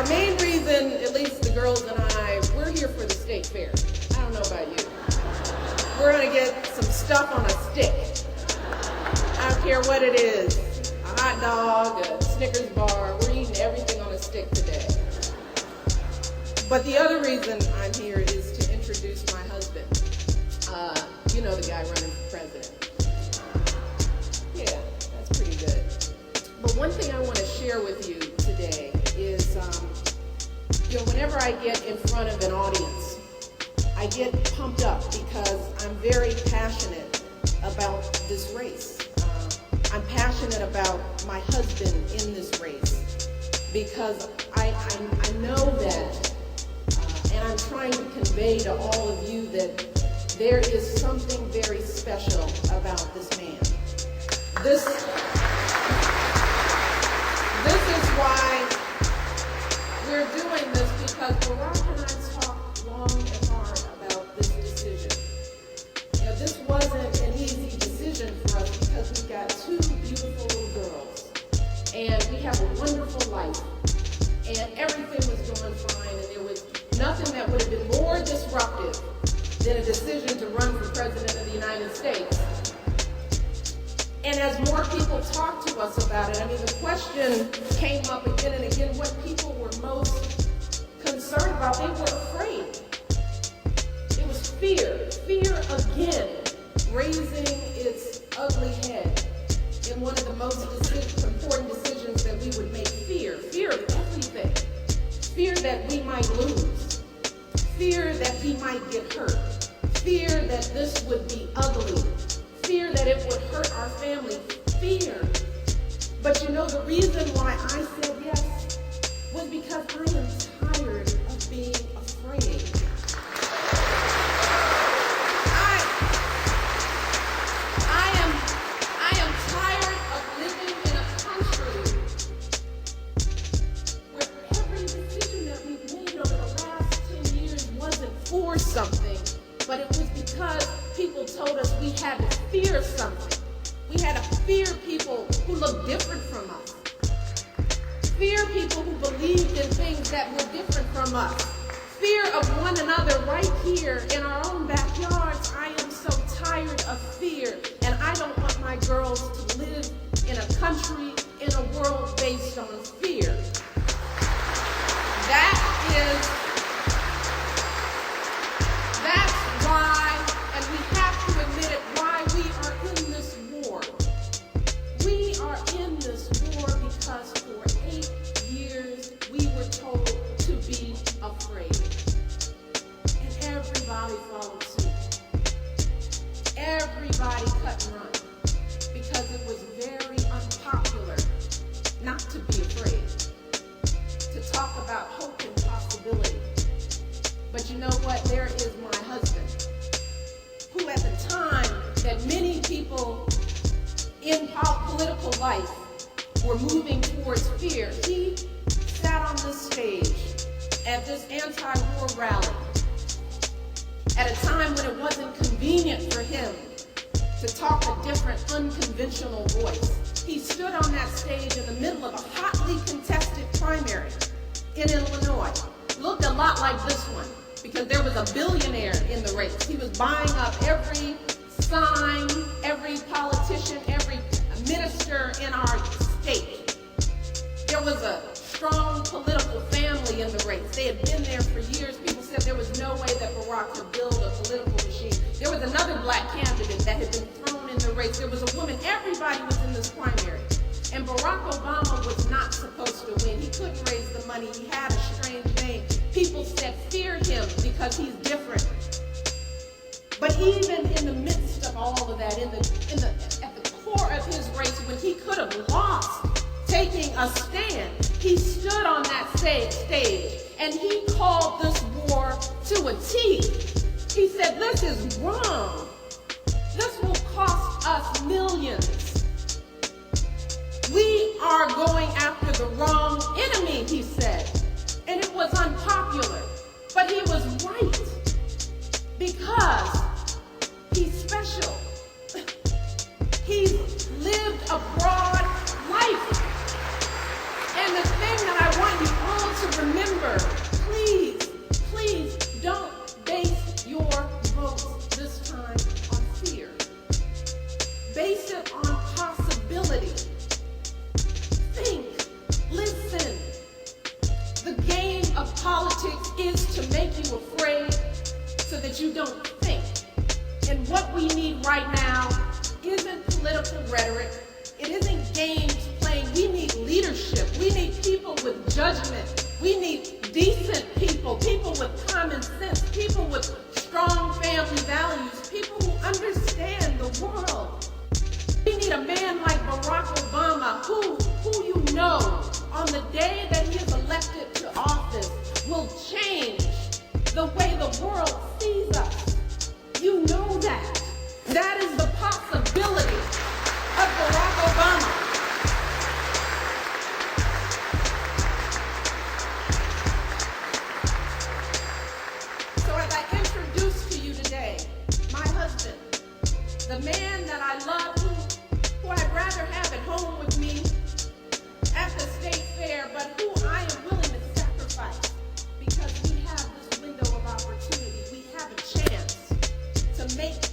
our main reason, at least the girls and I, we're here for the state fair. I don't know about you. We're going to get some stuff on a stick. I don't care what it is. A hot dog, a Snickers bar. We're eating everything on a stick today. But the other reason I'm here is to introduce my husband. You know the guy running for president. Yeah, that's pretty good. But one thing I want to share with you today is, whenever I get in front of an audience, I get pumped up because I'm very passionate about this race. I'm passionate about my husband in this race because I know that, and I'm trying to convey to all of you that there is something very special about this man. This is why we're doing this, because Barack and I talked long and hard about this decision. This wasn't an easy decision for us because we've got two beautiful little girls, and we have a wonderful life, and everything was going fine, and there was nothing that would have been more disruptive than a decision to run for president of the United States. And as more people talked to us about it, the question came up again and again, what people were most concerned about. They were afraid. It was fear. Fear again, raising its ugly head in one of the most important decisions that we would make. Fear. Fear of everything. Fear that we might lose. Fear that he might get hurt. Fear that this would be ugly. Fear that it would hurt our family. Fear. But the reason why I said yes was because I am tired of being afraid. I am tired of living in a country where every decision that we've made over the last 10 years wasn't for something, but it was because people told us we had to fear something. We had to fear people who looked different from us. Fear people who believed in things that were different from us. Fear of one another right here in our own backyards. I am so tired of fear, and I don't want my girls to live in a country, in a world based on fear. That's why, and we have to admit it, why we are in this war. We are in this war because for 8 years we were told to be afraid. And everybody followed suit. Everybody cut and run because it was very unpopular not to be afraid, to talk about hope and possibility. But you know what? There is my husband, who at the time that many people in political life were moving towards fear, he sat on this stage at this anti-war rally at a time when it wasn't convenient for him to talk a different, unconventional voice. He stood on that stage in the middle of a hotly contested primary in Illinois. Looked a lot like this one, because there was a billionaire in the race. He was buying up every sign, every politician, every minister in our state. There was a strong political family in the race. They had been there for years. People said there was no way that Barack could build a political machine. There was another black candidate that had been thrown in the race. There was a woman. Everybody was in this primary. And Barack Obama was not supposed to win. He couldn't raise the money. He had a strange name. People said fear him because he's different. But even in the midst of all of that, at the core of his race, when he could have lost taking a stand, he stood on that stage and he called this war to a T. He said, this is wrong. This will cost us millions. We are going after the wrong enemy, he said. And it was unpopular. But he was right. Because he's special. He's lived a broad life. And the thing that I want you all to remember right now isn't political rhetoric. It isn't games playing. We need leadership. We need people with judgment. We need decent people, people with common sense, people with strong family values, people who understand the world. We need a man like Barack Obama who you know on the day that he is elected to office will change the way the world sees us. You know that. That is the possibility of Barack Obama. So as I introduce to you today, my husband, the man that I love, who I'd rather have at home with me at the state fair, but who I am willing to sacrifice because we have this window of opportunity. We have a chance to make